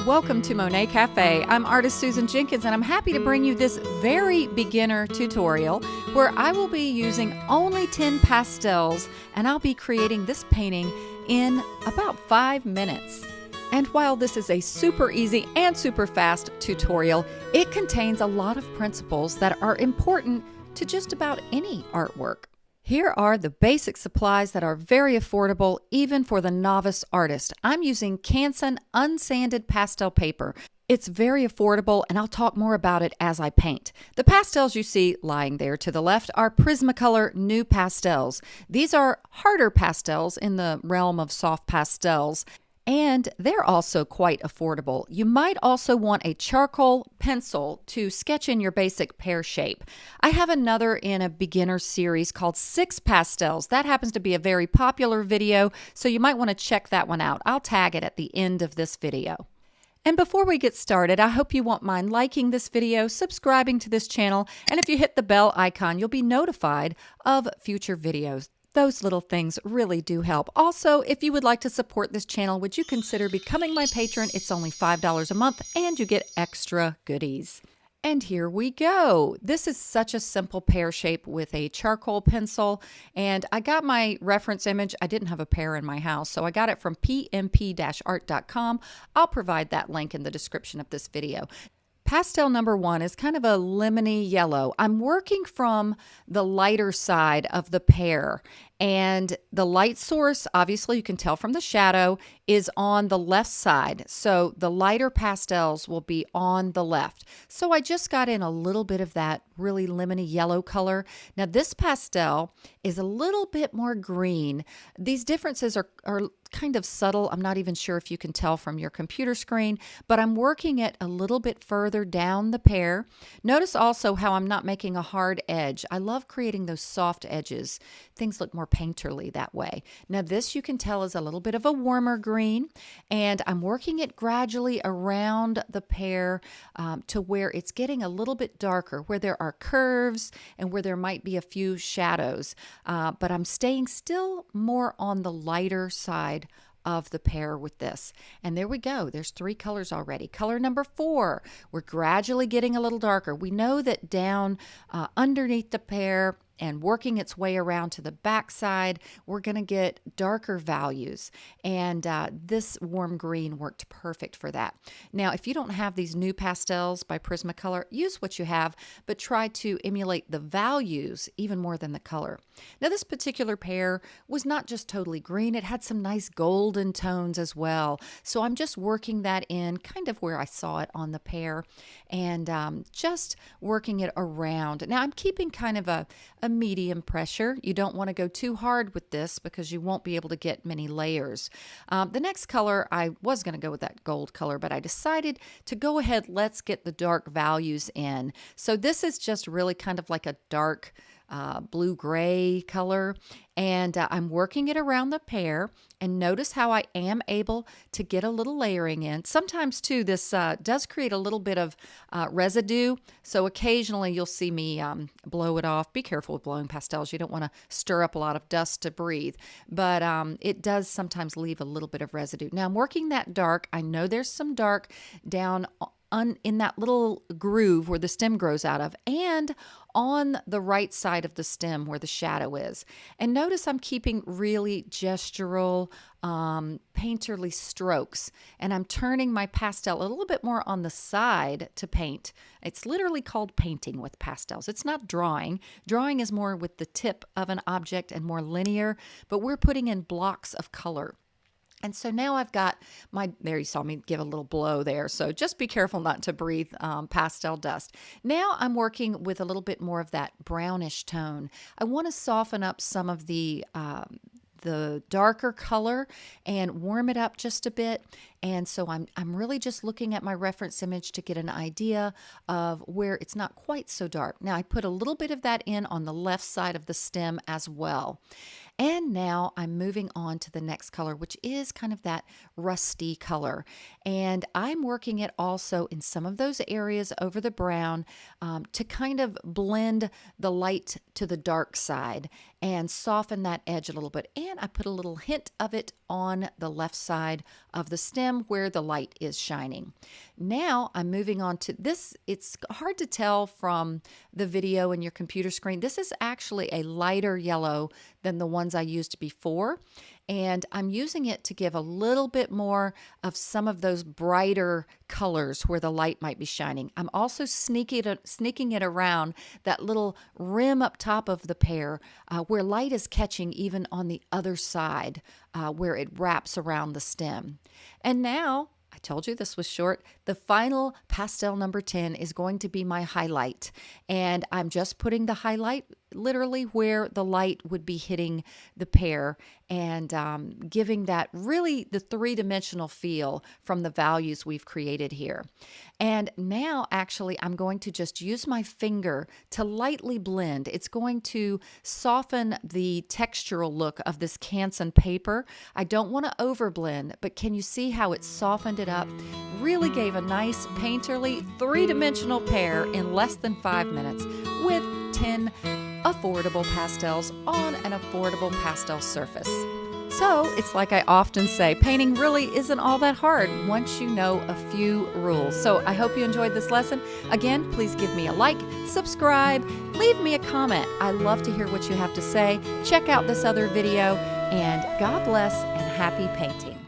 Welcome to Monet Cafe. I'm artist Susan Jenkins, and I'm happy to bring you this very beginner tutorial where I will be using only 10 pastels, and I'll be creating this painting in about 5 minutes. And while this is a super easy and super fast tutorial, it contains a lot of principles that are important to just about any artwork. Here are the basic supplies that are very affordable even for the novice artist. I'm using Canson unsanded pastel paper. It's very affordable, and I'll talk more about it as I paint. The pastels you see lying there to the left are Prismacolor New Pastels. These are harder pastels in the realm of soft pastels, and they're also quite affordable. You might also want a charcoal pencil to sketch in your basic pear shape. I have another in a beginner series called 6 Pastels. That happens to be a very popular video, so you might want to check that one out. I'll tag it at the end of this video. And before we get started, I hope you won't mind liking this video, subscribing to this channel, and if you hit the bell icon, you'll be notified of future videos. Those little things really do help. Also, if you would like to support this channel, would you consider becoming my patron? It's only $5 a month, and you get extra goodies. And here we go. This is such a simple pear shape with a charcoal pencil, and I got my reference image. I didn't have a pear in my house, so I got it from pmp-art.com. I'll provide that link in the description of this video. Pastel number 1 is kind of a lemony yellow. I'm working from the lighter side of the pear, and the light source, obviously you can tell from the shadow, is on the left side. So the lighter pastels will be on the left. So I just got in a little bit of that really lemony yellow color. Now this pastel is a little bit more green. These differences are kind of subtle. I'm not even sure if you can tell from your computer screen, but I'm working it a little bit further down the pear. Notice also how I'm not making a hard edge. I love creating those soft edges. Things look more painterly that way. Now this you can tell is a little bit of a warmer green, and I'm working it gradually around the pear to where it's getting a little bit darker, where there are curves and where there might be a few shadows, but I'm staying still more on the lighter side of the pear with this. And there we go. There's 3 colors already. Color number 4, we're gradually getting a little darker. We know that down underneath the pear and working its way around to the back side, we're going to get darker values. And this warm green worked perfect for that. Now, if you don't have these new pastels by Prismacolor, use what you have, but try to emulate the values even more than the color. Now, this particular pear was not just totally green. It had some nice golden tones as well. So I'm just working that in kind of where I saw it on the pear, and just working it around. Now, I'm keeping kind of a medium pressure. You don't want to go too hard with this because you won't be able to get many layers. The next color, I was going to go with that gold color, but I decided to go ahead, let's get the dark values in. So this is just really kind of like a dark blue-gray color, and I'm working it around the pear, and notice how I am able to get a little layering in. Sometimes too, this does create a little bit of residue, so occasionally you'll see me blow it off. Be careful with blowing pastels. You don't want to stir up a lot of dust to breathe, but it does sometimes leave a little bit of residue. Now I'm working that dark. I know there's some dark down in that little groove where the stem grows out of, and on the right side of the stem where the shadow is. And notice I'm keeping really gestural, painterly strokes, and I'm turning my pastel a little bit more on the side to paint. It's literally called painting with pastels. It's not drawing. Drawing is more with the tip of an object and more linear, but we're putting in blocks of color. And so now I've got there you saw me give a little blow there. So just be careful not to breathe pastel dust. Now I'm working with a little bit more of that brownish tone. I want to soften up some of the darker color and warm it up just a bit. And so I'm really just looking at my reference image to get an idea of where it's not quite so dark. Now I put a little bit of that in on the left side of the stem as well. And now I'm moving on to the next color, which is kind of that rusty color. And I'm working it also in some of those areas over the brown to kind of blend the light to the dark side and soften that edge a little bit. And I put a little hint of it on the left side of the stem stem where the light is shining. Now I'm moving on to this. It's hard to tell from the video in your computer screen. This is actually a lighter yellow than the ones I used before. And I'm using it to give a little bit more of some of those brighter colors where the light might be shining. I'm also sneaking it around that little rim up top of the pear where light is catching even on the other side where it wraps around the stem. And now, I told you this was short. The final pastel number 10 is going to be my highlight. And I'm just putting the highlight literally where the light would be hitting the pear and giving that really the three-dimensional feel from the values we've created here. And now actually I'm going to just use my finger to lightly blend. It's going to soften the textural look of this Canson paper. I don't want to overblend, but can you see how it softened it up? Really gave a nice painterly three-dimensional pear in less than 5 minutes with 10 affordable pastels on an affordable pastel surface. So it's like I often say, painting really isn't all that hard once you know a few rules. So I hope you enjoyed this lesson. Again, please give me a like, subscribe, leave me a comment. I love to hear what you have to say. Check out this other video, and God bless and happy painting.